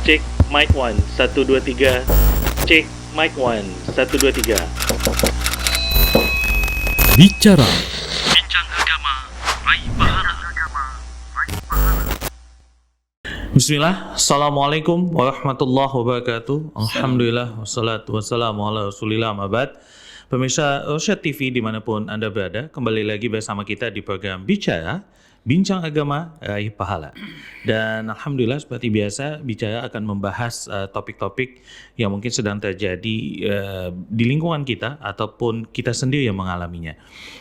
Cek mic 1, 1, 2, 3. Cek mic 1, 1, 2, 3. Bicara Bincang agama, raih pahala. Bismillah, Assalamualaikum warahmatullahi wabarakatuh. Alhamdulillah, wassalatu wassalamu ala rasulillah, ma'bad. Pemirsa Rosyad TV dimanapun Anda berada, kembali lagi bersama kita di program Bicara, Bincang Agama, Raih Pahala. Dan Alhamdulillah seperti biasa, Bicara akan membahas topik-topik yang mungkin sedang terjadi di lingkungan kita ataupun kita sendiri yang mengalaminya.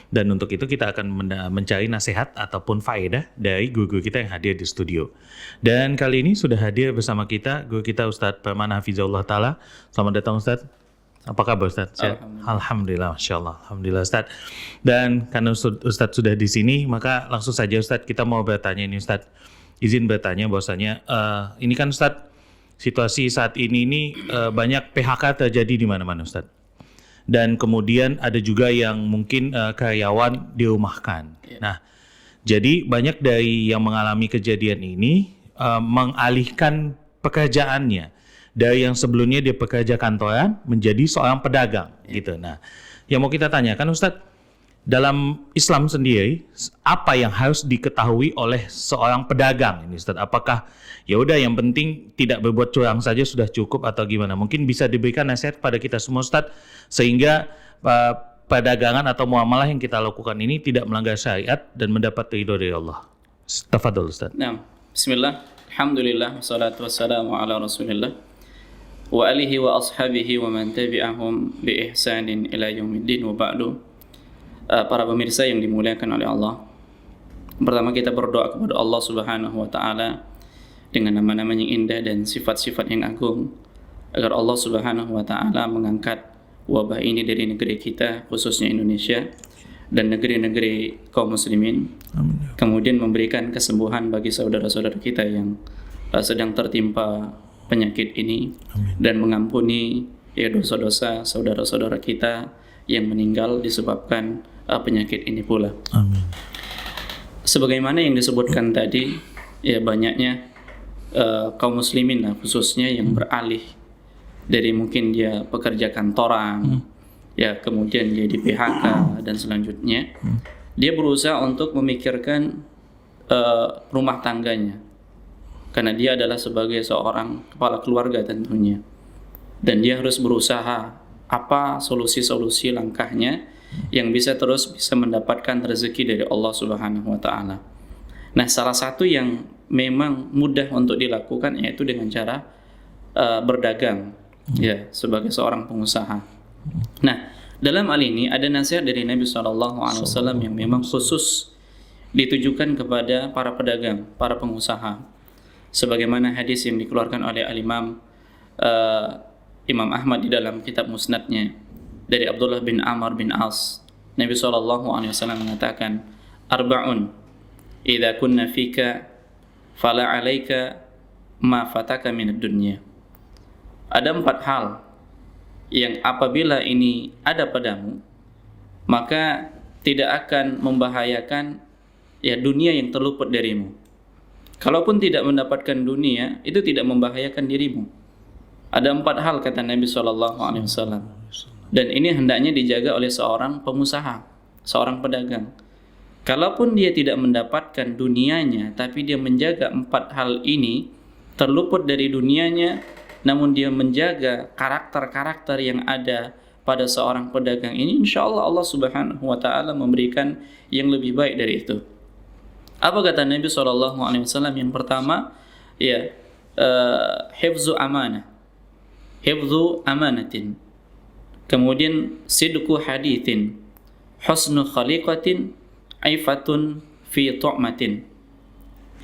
Dan untuk itu kita akan mencari nasihat ataupun faedah dari guru kita yang hadir di studio. Dan kali ini sudah hadir bersama kita guru kita Ustadz Permana Hafizahullah Ta'ala. Selamat datang Ustadz. Apa kabar Ustadz? Alhamdulillah, Masya Allah. Alhamdulillah Ustadz. Dan karena Ustadz sudah di sini, maka langsung saja Ustadz kita mau bertanya ini Ustadz. Izin bertanya bahwasanya ini kan Ustadz, situasi saat ini banyak PHK terjadi di mana-mana Ustadz. Dan kemudian ada juga yang mungkin karyawan dirumahkan. Nah, jadi banyak dari yang mengalami kejadian ini mengalihkan pekerjaannya dari yang sebelumnya dia pekerja kantoran menjadi seorang pedagang gitu. Nah, yang mau kita tanyakan Ustadz, dalam Islam sendiri apa yang harus diketahui oleh seorang pedagang ini Ustadz? Apakah ya udah yang penting tidak berbuat curang saja sudah cukup atau gimana? Mungkin bisa diberikan nasihat pada kita semua Ustadz sehingga perdagangan atau muamalah yang kita lakukan ini tidak melanggar syariat dan mendapat ridho dari Allah. Tafadhol Ustadz. Nah, bismillah, alhamdulillah, wassalatu wassalamu ala rasulillah wa alihi wa ashabihi wa man tabi'ahum bi ihsanin ila yaumiddin wa ba'du. Para pemirsa yang dimuliakan oleh Allah, pertama kita berdoa kepada Allah Subhanahu wa taala dengan nama-nama yang indah dan sifat-sifat yang agung agar Allah Subhanahu wa taala mengangkat wabah ini dari negeri kita, khususnya Indonesia dan negeri-negeri kaum muslimin. Amin. Kemudian memberikan kesembuhan bagi saudara-saudara kita yang sedang tertimpa penyakit ini. Amin. Dan mengampuni dosa-dosa saudara-saudara kita yang meninggal disebabkan penyakit ini pula. Amin. Sebagaimana yang disebutkan tadi, ya banyaknya kaum muslimin lah khususnya yang beralih dari mungkin dia pekerja kantoran, ya kemudian dia di PHK dan selanjutnya dia berusaha untuk memikirkan rumah tangganya, karena dia adalah sebagai seorang kepala keluarga tentunya, dan dia harus berusaha apa solusi-solusi langkahnya yang bisa mendapatkan rezeki dari Allah Subhanahu wa taala. Nah, salah satu yang memang mudah untuk dilakukan yaitu dengan cara berdagang, ya sebagai seorang pengusaha. Nah, dalam hal ini ada nasihat dari Nabi SAW yang memang khusus ditujukan kepada para pedagang, para pengusaha. Sebagaimana hadis yang dikeluarkan oleh Imam Ahmad di dalam kitab Musnadnya dari Abdullah bin Amr bin As, Nabi SAW mengatakan, Arba'un idza kunna fika fala alaika ma fataka minad dunya. Ada 4 hal yang apabila ini ada padamu, maka tidak akan membahayakan ya dunia yang terluput darimu. Kalaupun tidak mendapatkan dunia, itu tidak membahayakan dirimu. Ada 4 hal kata Nabi SAW, dan ini hendaknya dijaga oleh seorang pengusaha, seorang pedagang. Kalaupun dia tidak mendapatkan dunianya, tapi dia menjaga 4 hal ini, terluput dari dunianya, namun dia menjaga karakter-karakter yang ada pada seorang pedagang ini, insya Allah Allah Subhanahu wa taala memberikan yang lebih baik dari itu. Apa kata Nabi SAW? Yang pertama, ya hifzu amanah, hifzu amanatin. Kemudian sidqu hadithin, husnu khaliqatin, aifatun fi tu'matin.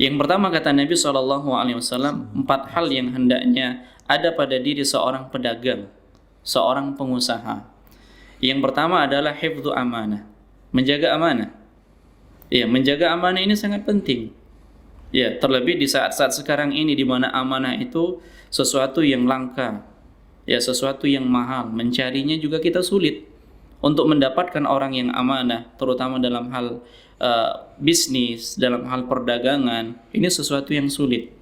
Yang pertama kata Nabi SAW, 4 hal yang hendaknya ada pada diri seorang pedagang, seorang pengusaha. Yang pertama adalah hifdzu amanah, menjaga amanah. Ya, menjaga amanah ini sangat penting. Ya, terlebih di saat-saat sekarang ini di mana amanah itu sesuatu yang langka, ya sesuatu yang mahal, mencarinya juga kita sulit. Untuk mendapatkan orang yang amanah, terutama dalam hal bisnis, dalam hal perdagangan, ini sesuatu yang sulit.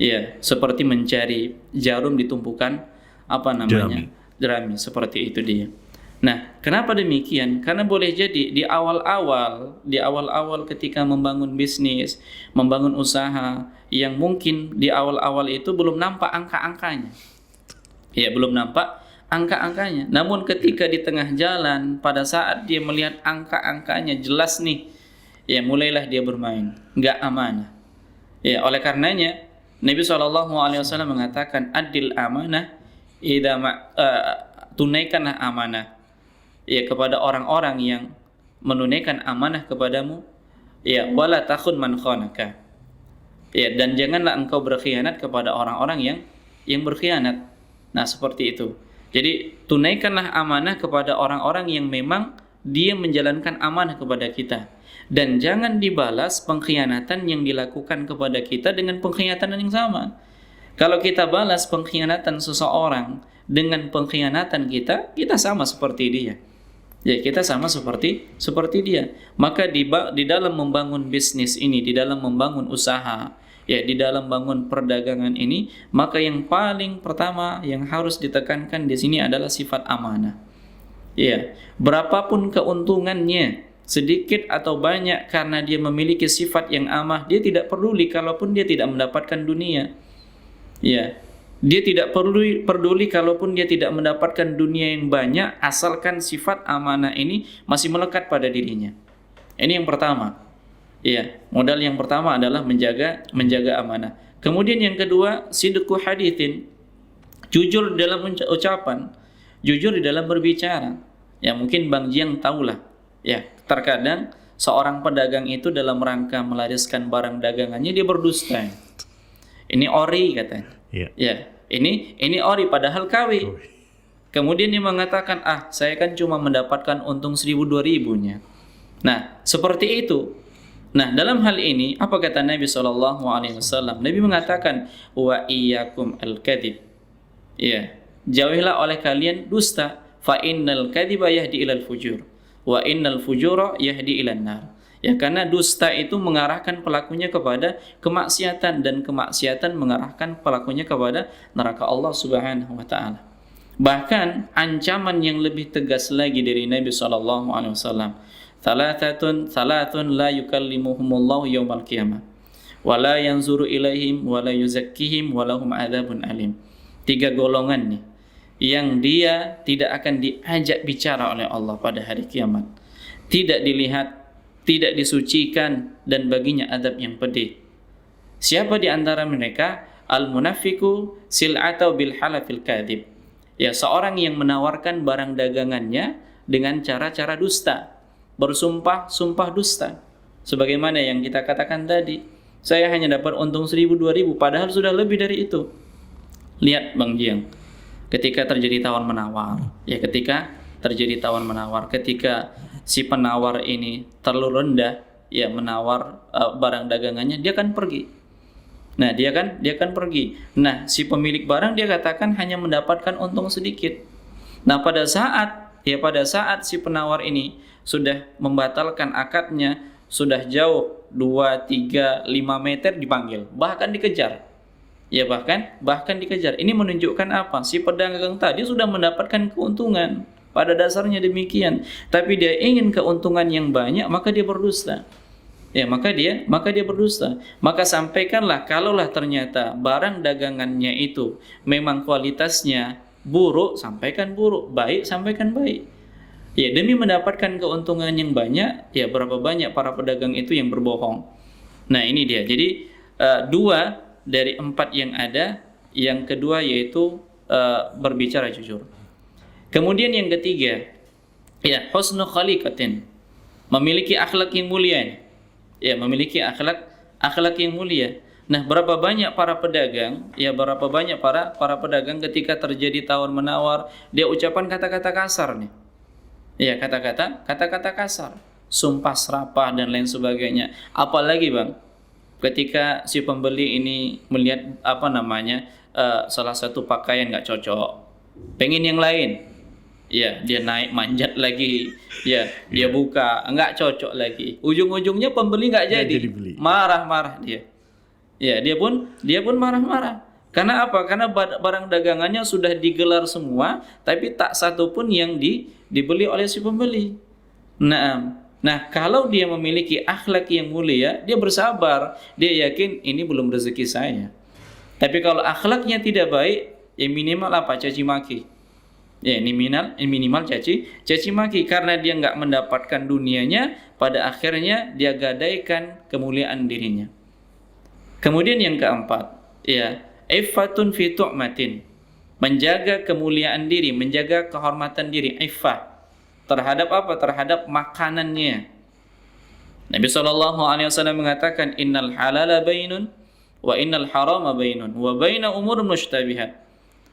Ya, seperti mencari jarum di tumpukan apa namanya? Jerami, seperti itu dia. Nah, kenapa demikian? Karena boleh jadi di awal-awal ketika membangun bisnis, membangun usaha yang mungkin di awal-awal itu belum nampak angka-angkanya. Ya, belum nampak angka-angkanya. Namun ketika di tengah jalan, pada saat dia melihat angka-angkanya jelas nih, ya mulailah dia bermain, nggak amanah. Ya, oleh karenanya Nabi SAW mengatakan adil amanah, tunaikanlah amanah ya kepada orang-orang yang menunaikan amanah kepadamu, ya wala takhun man khanaka. Ya, dan janganlah engkau berkhianat kepada orang-orang yang berkhianat. Nah, seperti itu. Jadi tunaikanlah amanah kepada orang-orang yang memang dia menjalankan amanah kepada kita. Dan jangan dibalas pengkhianatan yang dilakukan kepada kita dengan pengkhianatan yang sama. Kalau kita balas pengkhianatan seseorang dengan pengkhianatan kita sama seperti dia. Ya, kita sama seperti dia. Maka di dalam membangun bisnis ini, di dalam membangun usaha, ya di dalam bangun perdagangan ini, maka yang paling pertama yang harus ditekankan di sini adalah sifat amanah. Ya, berapapun keuntungannya, sedikit atau banyak, karena dia memiliki sifat yang amanah, dia tidak peduli kalaupun dia tidak mendapatkan dunia. Ya, dia tidak peduli kalaupun dia tidak mendapatkan dunia yang banyak, asalkan sifat amanah ini masih melekat pada dirinya. Ini yang pertama. Ya, modal yang pertama adalah menjaga amanah. Kemudian yang kedua, sidqu haditsin. Jujur dalam ucapan, jujur di dalam berbicara. Ya, mungkin Bang Jiang tahulah. Ya, terkadang seorang pedagang itu dalam rangka melariskan barang dagangannya dia berdusta. Ini ori katanya. Ya, ini ori padahal KW. Kemudian dia mengatakan, saya kan cuma mendapatkan untung 1.000-2.000-nya. Nah, seperti itu. Nah, dalam hal ini apa kata Nabi SAW? Nabi mengatakan, wa iyyakum al-kadhib. Ya, jauhilah oleh kalian dusta. Fa innal kadhiba yahdi ilal fujur. Wa innal fujura yahdi ilan nar. Ya, karena dusta itu mengarahkan pelakunya kepada kemaksiatan, dan kemaksiatan mengarahkan pelakunya kepada neraka Allah Subhanahu wa taala. Bahkan ancaman yang lebih tegas lagi dari Nabi sallallahu alaihi wasallam, salatun la yukallimuhumullahu yaumal qiyamah wa la yanzuru ilaihim wa la yuzakkihim wa lahum adzabun alim. 3 golongan nih yang dia tidak akan diajak bicara oleh Allah pada hari kiamat, tidak dilihat, tidak disucikan, dan baginya adab yang pedih. Siapa di antara mereka? Al-munafiqu sil'atau bil halafil kadhib. Ya, seorang yang menawarkan barang dagangannya dengan cara-cara dusta, bersumpah dusta. Sebagaimana yang kita katakan tadi, saya hanya dapat untung 1.000-2.000, padahal sudah lebih dari itu. Lihat Bang Jiang, ketika terjadi tawar menawar, ketika si penawar ini terlalu rendah, ya menawar barang dagangannya, dia akan pergi. Nah, dia akan pergi. Nah, si pemilik barang dia katakan hanya mendapatkan untung sedikit. Nah, pada saat si penawar ini sudah membatalkan akadnya, sudah jauh 2, 3, 5 meter dipanggil, bahkan dikejar. Ya, bahkan dikejar. Ini menunjukkan apa? Si pedagang tadi sudah mendapatkan keuntungan. Pada dasarnya demikian, tapi dia ingin keuntungan yang banyak, maka dia berdusta. Ya, maka dia berdusta. Maka sampaikanlah, kalaulah ternyata barang dagangannya itu memang kualitasnya buruk, sampaikan buruk, baik, sampaikan baik. Ya, demi mendapatkan keuntungan yang banyak, ya berapa banyak para pedagang itu yang berbohong. Nah, ini dia. Jadi 2 dari 4 yang ada, yang kedua yaitu berbicara jujur. Kemudian yang ketiga, ya husnu khaliqatin, memiliki akhlak yang mulia. Ya, memiliki akhlak yang mulia. Nah, berapa banyak para pedagang, para pedagang ketika terjadi tawar menawar, dia ucapan kata-kata kasar nih. Ya, kata-kata kasar, sumpah serapah dan lain sebagainya. Apalagi Bang, ketika si pembeli ini melihat salah satu pakaian nggak cocok, pengen yang lain. Ya, dia naik manjat lagi. Ya, dia buka, enggak cocok lagi. Ujung-ujungnya pembeli enggak jadi. Marah-marah dia. Ya, dia pun marah-marah. Karena apa? Karena barang dagangannya sudah digelar semua, tapi tak satu pun yang dibeli oleh si pembeli. Nah, kalau dia memiliki akhlak yang mulia, dia bersabar, dia yakin ini belum rezeki saya. Tapi kalau akhlaknya tidak baik, ya minimal apa? Caci maki. Ya, ini minimal caci maki, karena dia nggak mendapatkan dunianya, pada akhirnya dia gadaikan kemuliaan dirinya. Kemudian yang keempat, ya, iffatun fi tu'matin, menjaga kemuliaan diri, menjaga kehormatan diri, iffah terhadap apa? Terhadap makanannya. Nabi SAW mengatakan, innal halala bainun wa innal harama bainun wa baina umur mushtabihat.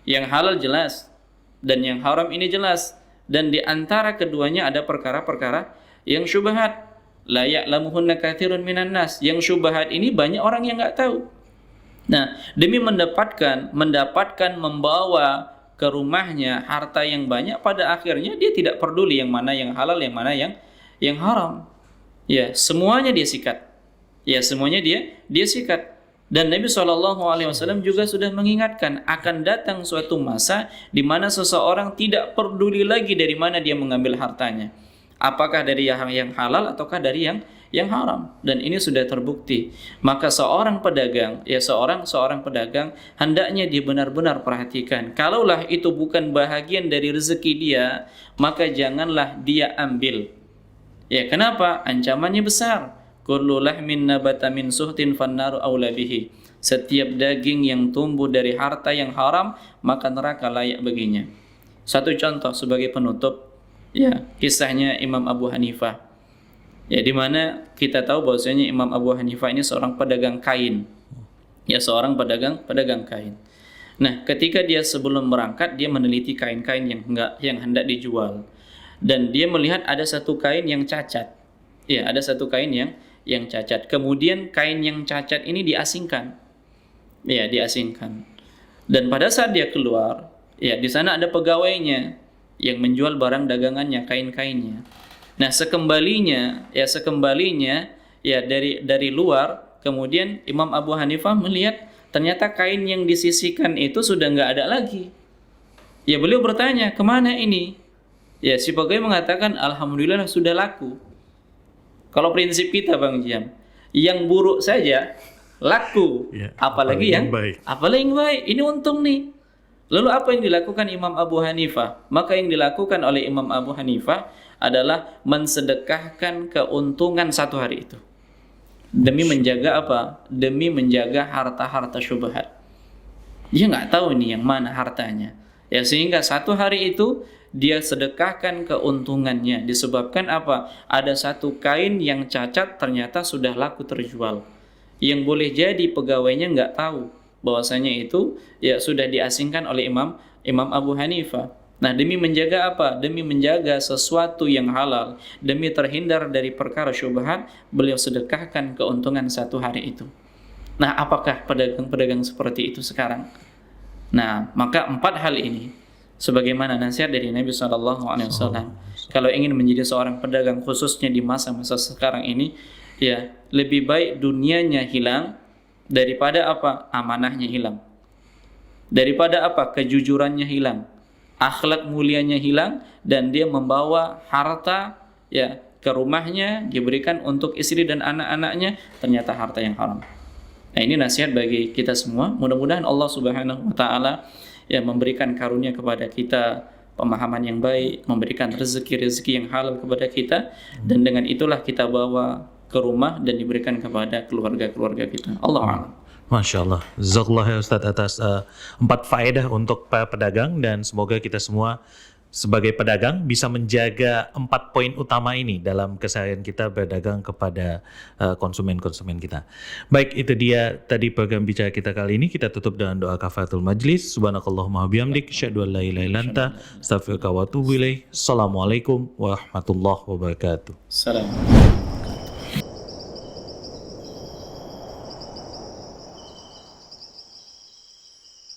Yang halal jelas dan yang haram ini jelas, dan di antara keduanya ada perkara-perkara yang syubhat. La ya'lamuhunna katsirun minan nas. Yang syubhat ini banyak orang yang enggak tahu. Nah, demi mendapatkan membawa ke rumahnya harta yang banyak, pada akhirnya dia tidak peduli yang mana yang halal, yang mana yang haram. Ya, semuanya dia sikat. Ya, semuanya dia sikat. Dan Nabi SAW juga sudah mengingatkan, akan datang suatu masa di mana seseorang tidak peduli lagi dari mana dia mengambil hartanya. Apakah dari yang halal ataukah dari yang haram, dan ini sudah terbukti. Maka seorang pedagang, ya seorang pedagang hendaknya dia benar-benar perhatikan. Kalaulah itu bukan bahagian dari rezeki dia, maka janganlah dia ambil. Ya, kenapa? Ancamannya besar. Kullu lahmin nabata min suhtin fannaru aula bihi. Setiap daging yang tumbuh dari harta yang haram, maka neraka layak baginya. Satu contoh sebagai penutup, ya, kisahnya Imam Abu Hanifah. Ya, di mana kita tahu bahwasanya Imam Abu Hanifah ini seorang pedagang kain. Ya, seorang pedagang kain. Nah, ketika dia sebelum berangkat, dia meneliti kain-kain yang hendak dijual. Dan dia melihat ada satu kain yang cacat. Ya, ada satu kain yang cacat. Kemudian kain yang cacat ini diasingkan. Ya, diasingkan. Dan pada saat dia keluar, ya, di sana ada pegawainya yang menjual barang dagangannya, kain-kainnya. Nah, sekembalinya ya dari luar, kemudian Imam Abu Hanifah melihat ternyata kain yang disisihkan itu sudah nggak ada lagi. Ya, beliau bertanya, kemana ini? Ya, si pegawai mengatakan, alhamdulillah sudah laku. Kalau prinsip kita, Bang Jiam, yang buruk saja laku, ya, apalagi yang baik. Ini untung nih. Lalu apa yang dilakukan Imam Abu Hanifah? Maka yang dilakukan oleh Imam Abu Hanifah adalah mensedekahkan keuntungan satu hari itu. Demi menjaga apa? Demi menjaga harta-harta syubhat. Dia nggak tahu ini yang mana hartanya. Ya, sehingga satu hari itu dia sedekahkan keuntungannya. Disebabkan apa? Ada satu kain yang cacat ternyata sudah laku terjual. Yang boleh jadi pegawainya nggak tahu bahwasanya itu ya sudah diasingkan oleh Imam Abu Hanifah. Nah, demi menjaga apa? Demi menjaga sesuatu yang halal, demi terhindar dari perkara syubhat, beliau sedekahkan keuntungan satu hari itu. Nah, apakah pedagang-pedagang seperti itu sekarang? Nah, maka 4 hal ini sebagaimana nasihat dari Nabi SAW. Kalau ingin menjadi seorang pedagang khususnya di masa-masa sekarang ini, ya lebih baik dunianya hilang daripada apa? Amanahnya hilang. Daripada apa? Kejujurannya hilang. Akhlak mulianya hilang, dan dia membawa harta ya ke rumahnya diberikan untuk istri dan anak-anaknya, ternyata harta yang haram. Nah, ini nasihat bagi kita semua. Mudah-mudahan Allah Subhanahu wa taala ya memberikan karunia kepada kita, pemahaman yang baik, memberikan rezeki-rezeki yang halal kepada kita, dan dengan itulah kita bawa ke rumah dan diberikan kepada keluarga-keluarga kita. Allah a'lam. Masya Allah. Jazakallah ya Ustadz atas 4 faedah untuk para pedagang, dan semoga kita semua sebagai pedagang bisa menjaga 4 poin utama ini dalam keseharian kita berdagang kepada konsumen-konsumen kita. Baik, itu dia tadi program bicara kita kali ini. Kita tutup dengan doa kafaratul majlis. Subhanakallahumma wa bihamdik, asyhadu an la ilaha illa anta, astaghfiruka wa atubu ilaik. Assalamualaikum warahmatullahi wabarakatuh. Salam.